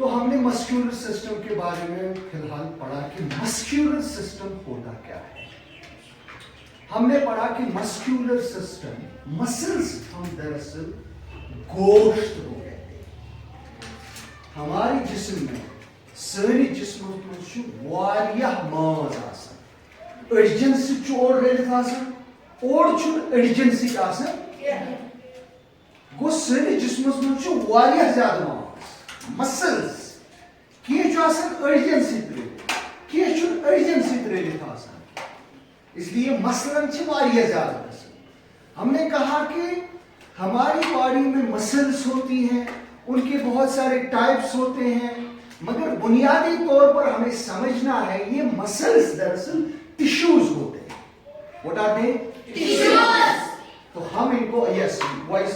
तो हमने muscular system के बारे में फिलहाल पढ़ा कि मस्क्यूलर सिस्टम होता क्या है। हमने पढ़ा कि मस्क्यूलर सिस्टम, मसल्स हम दरअसल गोश्त को कहते हैं। हमारे जिस्म में सारी जिस्म वारियाह मांस आसान, अड़जन से ओर रलित आसान, ओर अड़जन से आसान, गो सारी जिस्मस में वारियाह ज्यादा मांस, मसल्स किए जो आसान अड़जन से रलित, किए जो अड़जन से रलित आसान, इसलिए मसलन से वारियाह ज्यादा मसल। हमने कहा कि हमारी बॉडी में मसल्स होती हैं, उनके बहुत सारे टाइप्स होते हैं, मगर बुनियादी तौर पर हमें समझना है ये मसल्स दरअसल टिश्यूज होते हैं। What are they? टिश्यूज। तो हम इनको yes voice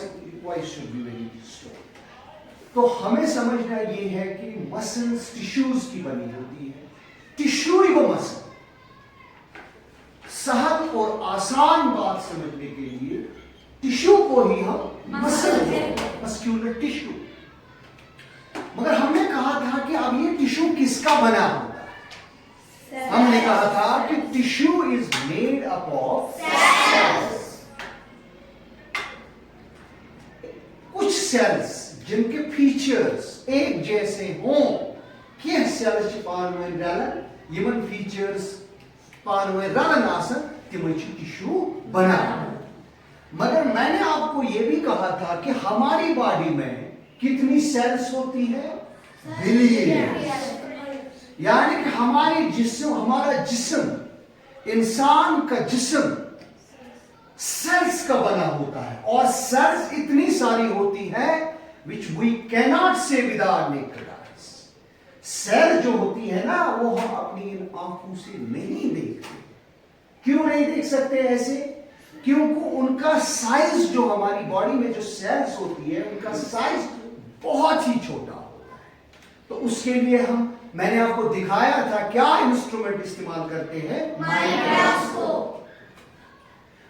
should be very slow. तो हमें समझना ये है कि मसल्स टिश्यूज की बनी होती है। टिश्यू ही वो मसल। सहज और आसान बात समझने के लिए टिश्यू को ही हम मसल, मस्क्यूलर टिश्यू। मगर हमने कहा था कि अब ये टिश्यू किसका बना होता है? हमने कहा था कि tissue is made up of cells. कुछ सेल्स जिनके फीचर्स एक जैसे हों, कि सेल्स पान में रलन, यमन फीचर्स पान में रलन आसन तिम टिश्यू बना। मगर मैंने आपको यह भी कहा था कि हमारी बॉडी में कितनी सेल्स होती है? बिलियंस। यानी कि हमारी जिस्म, हमारा जिस्म, इंसान का जिस्म सेल्स का बना होता है, और सेल्स इतनी सारी होती है which we cannot say with our naked eyes। Cell जो होती है ना, वो हम अपनी आंखों से नहीं देखते। क्यों नहीं देख सकते ऐसे? क्योंकि उनका साइज, जो हमारी बॉडी में जो सेल्स होती है, उनका साइज बहुत ही छोटा होता है। तो उसके लिए मैंने आपको दिखाया था क्या इंस्ट्रूमेंट इस्तेमाल करते हैं? माइक्रोस्कोप।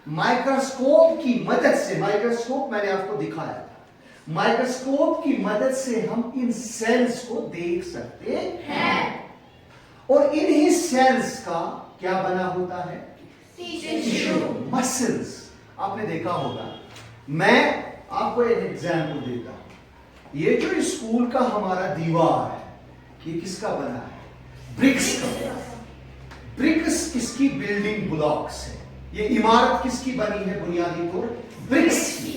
माइक्रोस्कोप की मदद से, माइक्रोस्कोप मैंने आपको दिखाया था, माइक्रोस्कोप की मदद से हम इन सेल्स को देख सकते हैं। और इन्हीं सेल्स का क्या बना होता है? Tissue, muscles. आपने देखा होगा, मैं आपको एक एग्जांपल देता हूं। ये जो स्कूल का हमारा दीवार है, ये किसका बना है? ब्रिक्स का। ब्रिक्स किसकी? बिल्डिंग ब्लॉक्स है। ये इमारत किसकी बनी है बुनियादी तौर? ब्रिक्स की।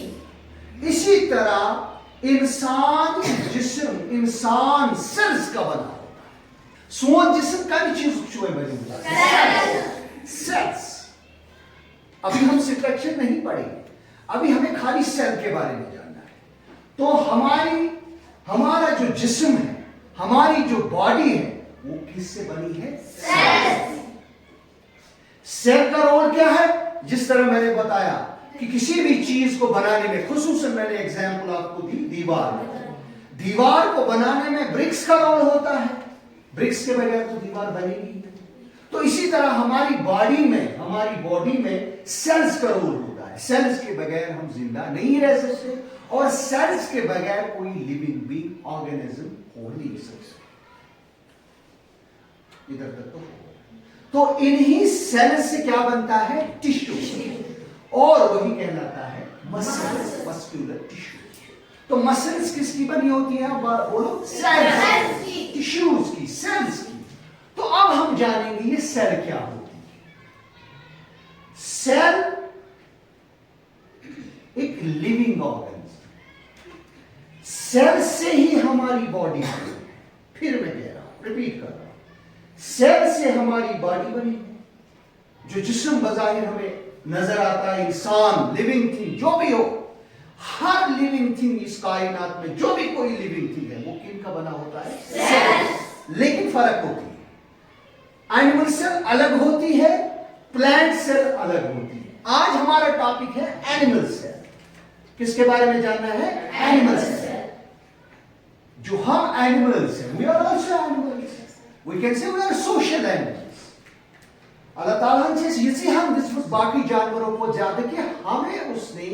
इसी तरह इंसान जिस्म, इंसान सेल्स का बना होता है। सोन जिस्म का चीज सेल्स। अभी हम स्ट्रक्चर नहीं पढ़ेंगे, अभी हमें खाली सेल के बारे में जानना है। तो हमारा जो जिस्म है, हमारी जो बॉडी है, वो किससे बनी है? सेल। सेल का रोल क्या है? जिस तरह मैंने बताया कि किसी भी चीज को बनाने में, खुसूसन मैंने एग्जांपल आपको दी दीवार में, दीवार को बनाने में ब्रिक्स का रोल होता है। ब्रिक्स के बगैर तो दीवार बनेगी नहीं। तो इसी तरह हमारी बॉडी में सेल्स का रोल होता है। सेल्स के बगैर हम जिंदा नहीं रह सकते, और सेल्स के बगैर कोई लिविंग बीइंग ऑर्गेनिज्म हो नहीं सकता। इधर तक तो इन्हीं सेल्स से क्या बनता है? टिश्यू, और वही कहलाता है मसल्स, मस्क्यूलर टिश्यू। तो मसल्स किसकी बनी होती है? बोलो, सेल्स की, टिश्यूज की, सेल्स की। तो अब हम जानेंगे ये सेल क्या होती है। सेल एक लिविंग ऑर्गेनिज्म। सेल से ही हमारी बॉडी बनी है। फिर मैं कह रहा हूं, रिपीट कर रहा हूं, सेल से हमारी बॉडी बनी है। जो जिस्म बज़ाहिर हमें नजर आता है, इंसान, लिविंग थिंग जो भी हो, हर लिविंग थिंग इस कायनात में, जो भी कोई लिविंग थिंग है, वो किन का बना होता है? सेल। लेकिन फर्क होती है, एनिमल सेल अलग होती है, प्लांट सेल अलग होती है। आज हमारा टॉपिक है एनिमल सेल। किसके बारे में जानना है? Animal cell. जो हम एनिमल्स हैं, we are also animals, we can say we are social animals. Allah ताला हमसे हम बाकी जानवरों को ज्यादा कि हमें उसने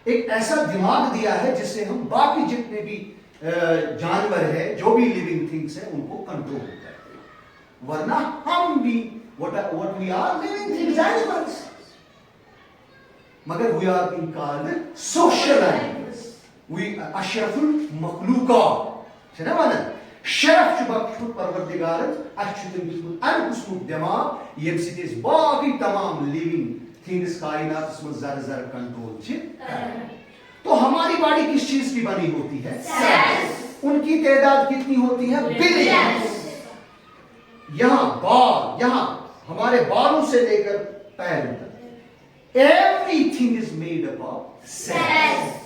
एक ऐसा दिमाग दिया है जिससे हम बाकी जितने भी जानवर है, जो भी लिविंग थिंग्स है, उनको कंट्रोल करते हैं। वरना हम भी what we are living things, animals, मगर we are being called social animals. We अशरफुल मखलूकात छना वना शरफ छ बख्शुत परवरदिगारन अशुतन बिल्कुल अनकुस्मुक दिमाग यम सित बाकी तमाम लिविंग थिंग्स कायनात में जरा जरा कंट्रोल छ करन। तो हमारी बॉडी किस चीज की बनी होती है? सेल्स। उनकी तादाद कितनी होती है? बिलियंस। यहां बाल, यहां हमारे बालों से लेकर पैरों तक everything is made up of cells.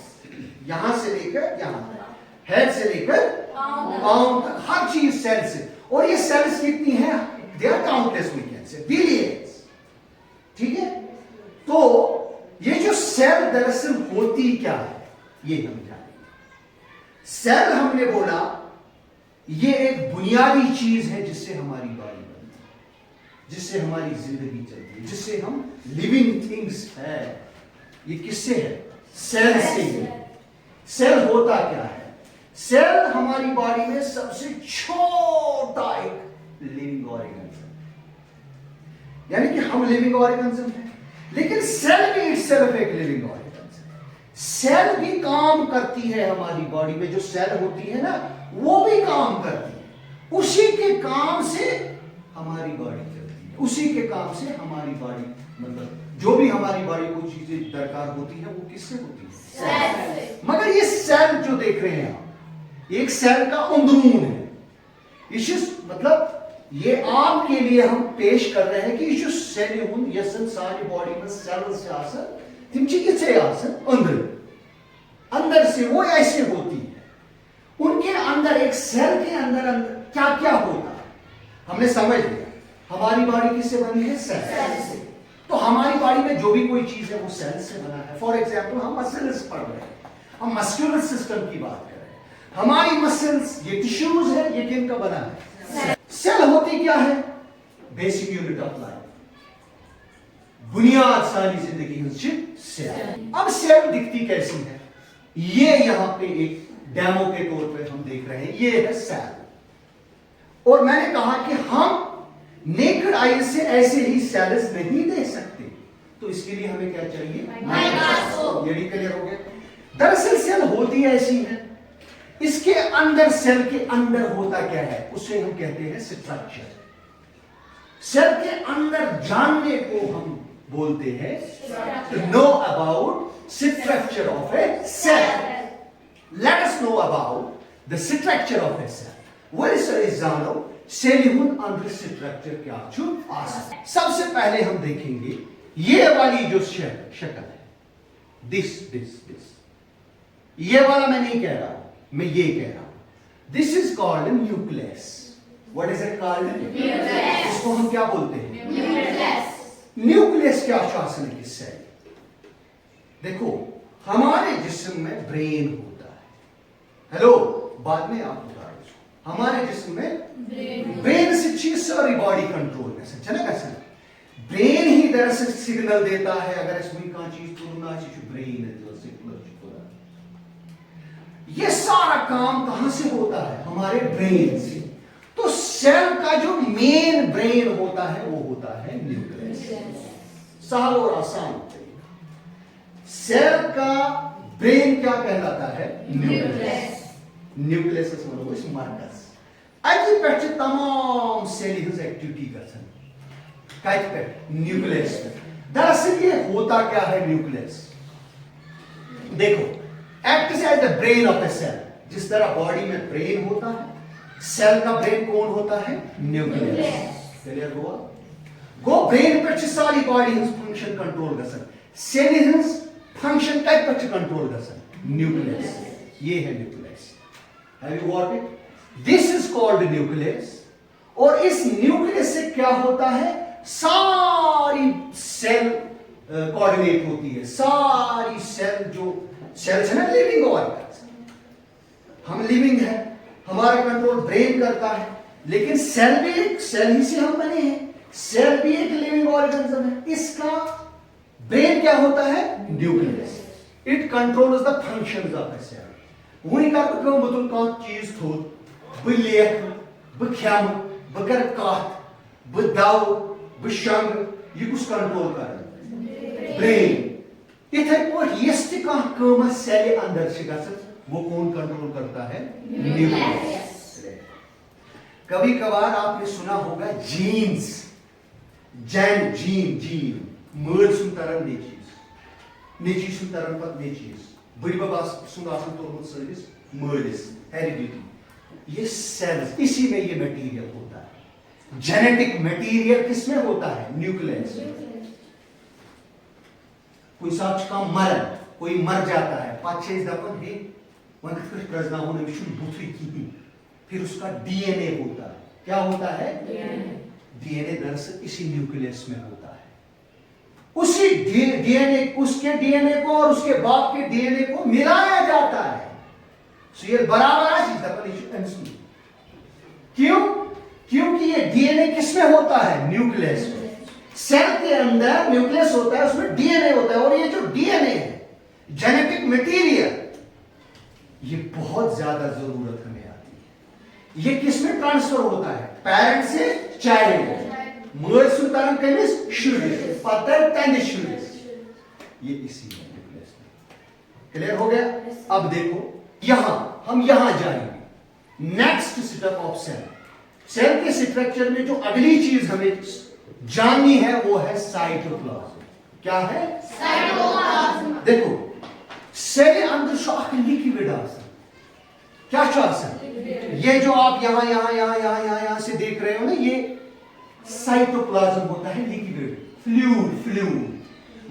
यहां से लेकर यहां तक, हेड से लेकर पांव तक, हर चीज सेल से। और ये सेल्स कितनी है? They are countless, we can say billions. ठीक है, तो ये जो सेल दरअसल होती क्या है ये हम जानेंगे। सेल हमने बोला ये एक बुनियादी चीज है जिससे हमारी बॉडी बनती है, जिससे हमारी जिंदगी चलती है, जिससे हम लिविंग थिंग्स है। ये किससे है? सेल से है। सेल होता क्या है? सेल हमारी बॉडी में सबसे छोटा एक लिविंग ऑर्गेनिज्म, यानी कि हम लिविंग ऑर्गेनिज्म है, लेकिन सेल भी इटसेल्फ एक लिविंग ऑर्गेनिज्म है। सेल भी काम करती है हमारी बॉडी में। जो सेल होती है ना, वो भी काम करती है। उसी के काम से हमारी बॉडी चलती है, उसी के काम से हमारी बॉडी, मतलब जो भी हमारी बॉडी को चीजें दरकार होती है वो किससे होती है? सेल से। मगर ये सेल जो देख रहे हैं आप, एक सेल का अंदरून है। मतलब ये आपके लिए हम पेश कर रहे हैं कि ये सेल हुन यसन सारी बॉडी में सेल से आसन तिम इसे आसन अंदर से वो ऐसे होती है। उनके अंदर, एक सेल के अंदर क्या क्या होता है हमने समझ लिया। हमारी बॉडी किससे बनी है? सेल से। तो हमारी बॉडी में जो भी कोई चीज है वो सेल से बना है। फॉर एग्जाम्पल हम मसल्स पढ़ रहे हैं, हम मस्कुलर सिस्टम की बात कर रहे हैं। हमारी मसल्स, ये टिश्यूज है, ये किन का बना है? सेल होती क्या है? बेसिक यूनिट ऑफ लाइफ, बुनियाद सारी जिंदगी सेल। अब सेल दिखती कैसी है? ये यहां पे एक डेमो के तौर पे हम देख रहे हैं, ये है सेल। और मैंने कहा कि हम नेकेड आई से ऐसे ही सेल्स नहीं देख सकते, तो इसके लिए हमें क्या चाहिए? माइक्रोस्कोप। ये भी क्लियर हो गया। दरअसल सेल होती ऐसी है, इसके अंदर, सेल के अंदर होता क्या है उसे हम कहते हैं स्ट्रक्चर। सेल के अंदर जानने को हम बोलते हैं to know about structure of a cell. Let us know about the structure of a cell. वो जानो सेल अंदर स्ट्रक्चर क्या छु आसन। सबसे पहले हम देखेंगे ये वाली जो शक्ल है, दिस ये वाला मैं नहीं कह रहा, मैं ये कह रहा हूं। This is called nucleus. What is it called? Nucleus. इसको हम क्या बोलते हैं? न्यूक्लियस। न्यूक्लियस क्या शासन है किससे? देखो, हमारे जिस्म में ब्रेन होता है। हेलो, बाद में आप बता रहे हो, हमारे जिस्म में ब्रेन से चीज सारी बॉडी कंट्रोल में से कैसे ब्रेन ही दरअसल सिग्नल देता है। अगर इसमें का चीज तो ना चीज ब्रेन है जो सिग्नल। ये सारा काम कहां से होता है? हमारे ब्रेन से। तो सेल का जो मेन ब्रेन होता है वो होता है न्यूक्लियस। सहल और आसान तरीका। सेल का ब्रेन क्या कहलाता है? न्यूक्लियस। न्यूक्लियस मरकज अति पे तमाम सेल एक्टिविटी कर न्यूक्लियस। दरअसल ये होता क्या है न्यूक्लियस? देखो, act as the brain of a cell. जिस तरह बॉडी में ब्रेन होता है, सेल का ब्रेन कौन होता है? न्यूक्लियस। क्लियर हुआ? गो ब्रेन पे सारी बॉडी फंक्शन कंट्रोल गसन। सेल फंक्शन टाइप पे कंट्रोल गसन न्यूक्लियस। ये है nucleus. Have you got it? This is called nucleus. और इस न्यूक्लियस से क्या होता है? सारी सेल कोऑर्डिनेट होती है। सारी सेल जो सेल्स है ना, लिविंग ऑर्गन्स, हम लिविंग है, हमारा कंट्रोल ब्रेन करता है। लेकिन सेल भी एक, सेल ही से हम बने हैं, सेल भी एक लिविंग ऑर्गेनिज्म है। इसका ब्रेन क्या होता है? Nucleus. It controls the functions of a cell. वही कर बतुल कह चीज थोद बह लेख बह खेम बह कर कथ बह दव बह शंग यह कुछ कंट्रोल कर ब्रेन इथे पे यस तह सेल अंदर वो कौन कंट्रोल करता है न्यूक्लियस कभी कभार आपने सुना होगा जीन्स जैन जीन मल सुन तरन नेची सुन तरन पत नेचीज बड़ी बाबा सुन आसन तोरमुत सर्विस मलिस हेरिडिटी ये सेल्स इसी में ये मटेरियल होता है जेनेटिक मटेरियल किसमें होता है न्यूक्लियस कोई साच का कोई मर जाता है 5-6 दफन है वन प्रजना होने में बुथी की फिर उसका डीएनए होता है क्या होता है डीएनए दरअसल इसी न्यूक्लियस में होता है उसी डीएनए उसके डीएनए को और उसके बाप के डीएनए को मिलाया जाता है सो ये बराबर क्यों क्योंकि ये डीएनए किसमें होता है न्यूक्लियस में सेल के अंदर न्यूक्लियस होता है उसमें डीएनए होता है और ये जो डीएनए है जेनेटिक मटेरियल ये बहुत ज्यादा जरूरत हमें आती है ये किसमें ट्रांसफर होता है पेरेंट से चाइल्ड मल सुन कमिस शुरिस पतर तंद शुरिस ये इसी न्यूक्लियस में क्लियर हो गया अब देखो हम यहां जाएंगे नेक्स्ट स्टेप ऑफ सेल के स्ट्रक्चर में जो अगली चीज हमें जाननी है वो है साइटोप्लाज्म क्या है साइटोप्लाज्म देखो सेल अंदर लिक्विड क्या ये जो आप यहां से देख रहे हो ना ये साइटोप्लाज्म होता है लिक्विड फ्लूइड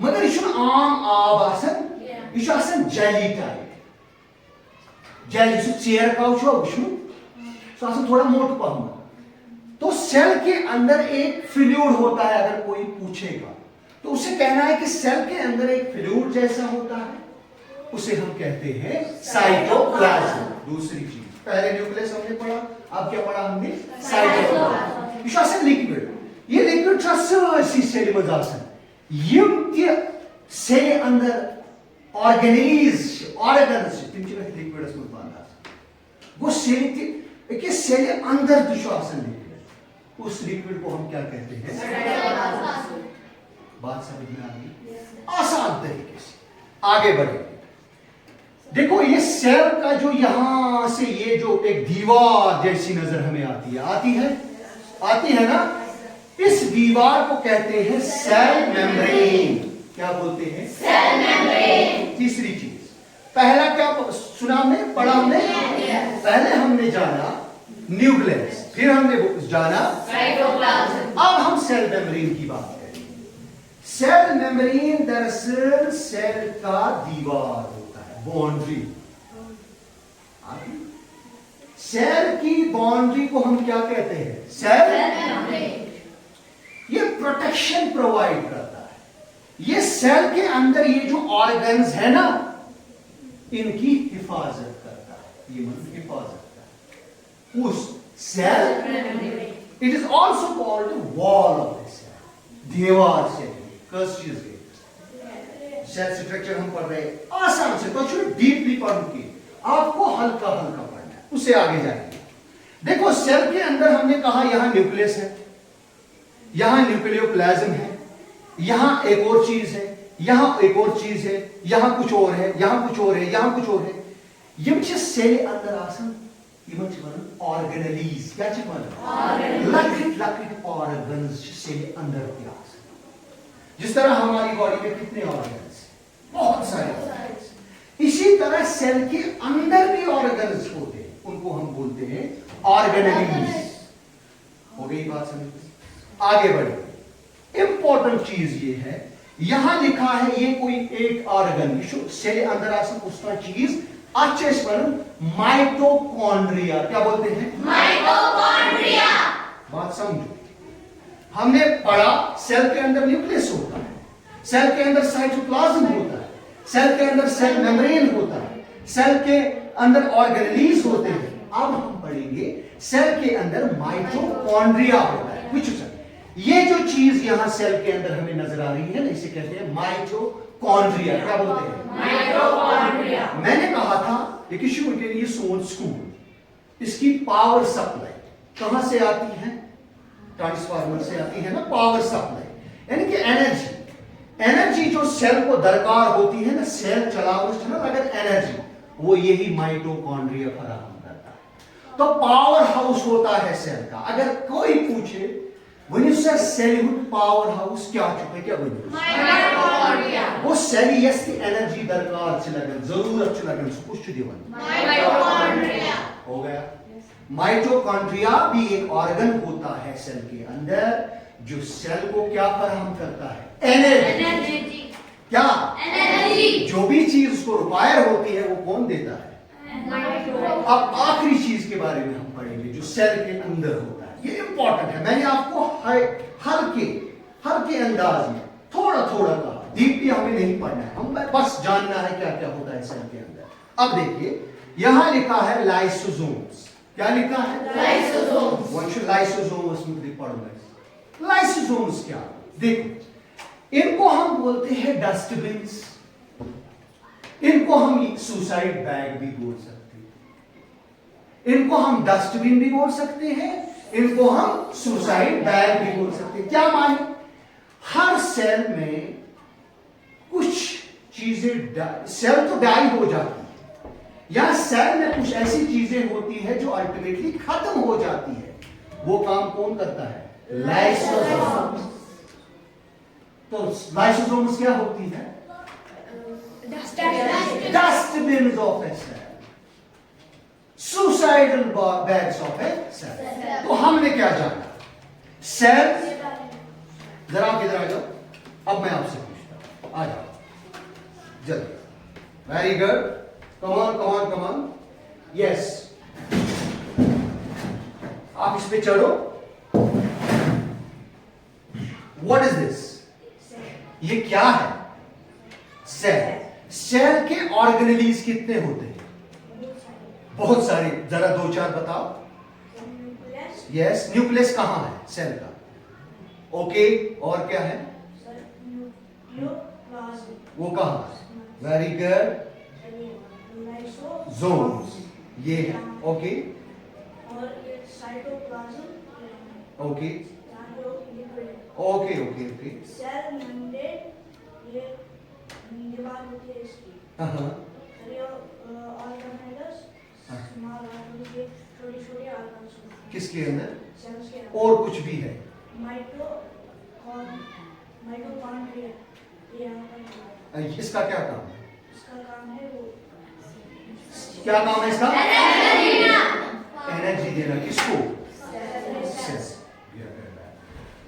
मगर ये आम आब जेली टाइप जेली चेयर का वो थोड़ा मोट पहम तो सेल के अंदर एक फ्लूइड होता है अगर कोई पूछेगा तो उसे कहना है कि सेल के अंदर एक फ्लूइड जैसा होता है उसे हम कहते हैं साइटोप्लाज्म दूसरी चीज पहले न्यूक्लियस हमने पढ़ा अब क्या पढ़ा हमने साइटोप्लाज्म लिक्विड ये लिक्विड सी सेल में सेल अंदर ऑर्गेन्स लिक्विडस वो सेल अंदर लिक्विड उस लिक्विड को हम क्या कहते हैं बात समझ में आ गई आसान तरीके से आगे बढ़े देखो ये सेल का जो यहां से ये जो एक दीवार जैसी नजर हमें आती है ना इस दीवार को कहते हैं सेल मेम्ब्रेन क्या बोलते हैं सेल मेम्ब्रेन तीसरी चीज पहला क्या सुना हमने पढ़ा हमने पहले हमने जाना न्यूक्लियस फिर हमने जाना साइटोप्लाज्म अब हम सेल मेम्ब्रेन की बात करेंगे सेल मेम्ब्रेन दरअसल सेल का दीवार होता है बाउंड्री सेल की बाउंड्री को हम क्या कहते हैं सेल मेम्ब्रेन ये प्रोटेक्शन प्रोवाइड करता है ये सेल के अंदर ये जो ऑर्गन्स है ना इनकी हिफाजत करता है ये मतलब हिफाजत उस cell it is also called wall of the cell दीवार से सेल स्ट्रक्चर हम पढ़ रहे आसान से तो डीपली पढ़ूंगी आपको हल्का हल्का पढ़ना है उससे आगे जाएंगे देखो सेल के अंदर हमने कहा यहां न्यूक्लियस है यहां न्यूक्लियोप्लाज्म है यहां एक और चीज है यहां एक और चीज है यहां कुछ और है यहां कुछ और है यहां कुछ और है ये सेल अंदर आसन ऑर्गेनलीज क्या लकट ऑर्गन्स से अंदर जिस तरह हमारी बॉडी में कितने ऑर्गन्स बहुत सारे ऑर्गन्स इसी तरह सेल के अंदर भी ऑर्गन्स होते हैं उनको हम बोलते हैं ऑर्गेनलीज हो गई बात समझ आगे बढ़े इंपॉर्टेंट चीज ये है यहां लिखा है ये कोई एक ऑर्गन सेल अंदर आ उसका चीज अच्छे से माइटोकॉन्ड्रिया क्या बोलते हैं माइटोकॉन्ड्रिया बात समझो हमने पढ़ा सेल के अंदर न्यूक्लियस होता है सेल के अंदर साइटोप्लाज्म होता है सेल के अंदर सेल मेम्ब्रेन होता है सेल के अंदर ऑर्गेनलीज होते हैं अब हम पढ़ेंगे सेल के अंदर माइटोकॉन्ड्रिया होता है कुछ ये जो चीज यहां सेल के अंदर हमें नजर आ रही है ना इसे कहते हैं माइटोकॉन्ड्रिया क्या बोलते हैं माइटोकॉन्ड्रिया मैंने कहा था ये शुरू के लिए सोन स्कूल, इसकी पावर सप्लाई कहां से आती है? ट्रांसफार्मर से आती है ना पावर सप्लाई, यानी कि एनर्जी जो सेल को दरकार होती है ना, सेल चलाओ है ना, अगर एनर्जी वो यही माइटोकॉन्ड्रिया फराहम करता है। तो पावर हाउस होता है सेल का। अगर कोई पूछे one sir cell powerhouse क्या चुके क्या माइटोकॉन्ड्रिया वो सेल यस की एनर्जी दरकार से लगन जरूरत से लगन सो कुछ दिवन माइटोकॉन्ड्रिया हो गया। माइटोकॉन्ड्रिया भी एक ऑर्गन होता है सेल के अंदर जो सेल को क्या फराहम करता है? एनर्जी। क्या एनर्जी? जो भी चीज उसको रिक्वायर होती है वो कौन देता है? अब आखिरी चीज के बारे में हम पढ़ेंगे जो सेल के अंदर होता है, ये इंपॉर्टेंट है। मैंने आपको हल्के अंदाज में थोड़ा थोड़ा कहा, डीपली हमें नहीं पढ़ना है, हम बस जानना है क्या क्या होता है सेल के अंदर। अब देखिए यहां लिखा है लाइसोसोम्स। क्या लिखा है? लाइसोसोम्स। वंश लाइसोसोम्स में पढ़ना। लाइसोसोम्स क्या? देखो इनको हम बोलते हैं डस्टबिन्स, इनको हम सुसाइड बैग भी बोल सकते हैं, इनको हम डस्टबिन भी बोल सकते हैं, इनको हम सुसाइड बैग भी बोल सकते हैं। क्या माने? हर सेल में कुछ चीजें, सेल तो डाई हो जाती है या सेल में कुछ ऐसी चीजें होती है जो अल्टीमेटली खत्म हो जाती है। वो काम कौन करता है? लाइसोसोम्स। तो लाइसोसोम्स क्या होती है? Dustbin of a cell, suicidal bags of a cell. तो हमने क्या जाना? सेल, जरा आप इधर आ जाओ, अब मैं आपसे पूछता हूं, आ जाओ जल्दी। वेरी गुड, कमान कमान कमान, यस। आप इस पे चढ़ो। What is this? ये क्या है? सेल। सेल के ऑर्गेनेलीज कितने होते हैं? बहुत सारे, जरा दो चार बताओ। यस, न्यूक्लियस कहां है सेल का? ओके, और क्या है? वो कहां है? वेरी गुड, जोन्स, ये है। Okay okay okay okay okay. Cell membrane ये दीवार होती है इसकी। ऑर्गेनेल्स स्मॉल ऑर्गन्स, ये छोटे-छोटे ऑर्गन्स होते हैं किसके अंदर? सेल्स के अंदर। और कुछ भी है? माइटोकॉन्ड्रिया ये यहाँ पर है। इसका क्या काम है? इसका काम है वो क्या काम है इसका? एनर्जी देना। एनर्जी देना। किसको? सेल।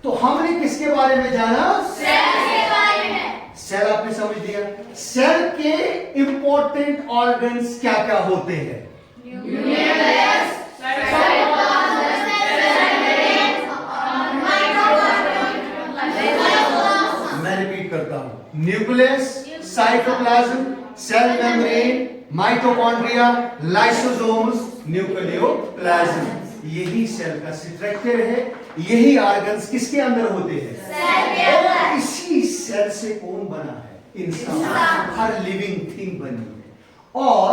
तो हमने किसके बारे में जाना? सेल के बारे में। सेल आपने समझ लिया। सेल के इंपॉर्टेंट ऑर्गन्स क्या क्या होते हैं? Nucleus, cytoplasm, cell membrane, mitochondria. मैं रिपीट करता हूं, nucleus, cytoplasm, cell membrane, mitochondria, lysosomes, nucleoplasm. यही सेल का स्ट्रक्चर है। यही ऑर्गन्स किसके अंदर होते हैं? सेल के और अंदर। इसी सेल से कौन बना है? इंसान। हर लिविंग थिंग बनी है। और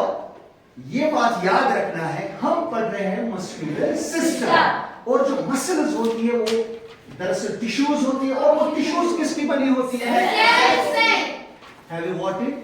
ये बात याद रखना है, हम पढ़ रहे हैं मस्कुलर सिस्टम, और जो मसल्स होती है वो दरअसल टिश्यूज होती है, और वो टिश्यूज किसकी बनी होती है? सेल से। Have you got it?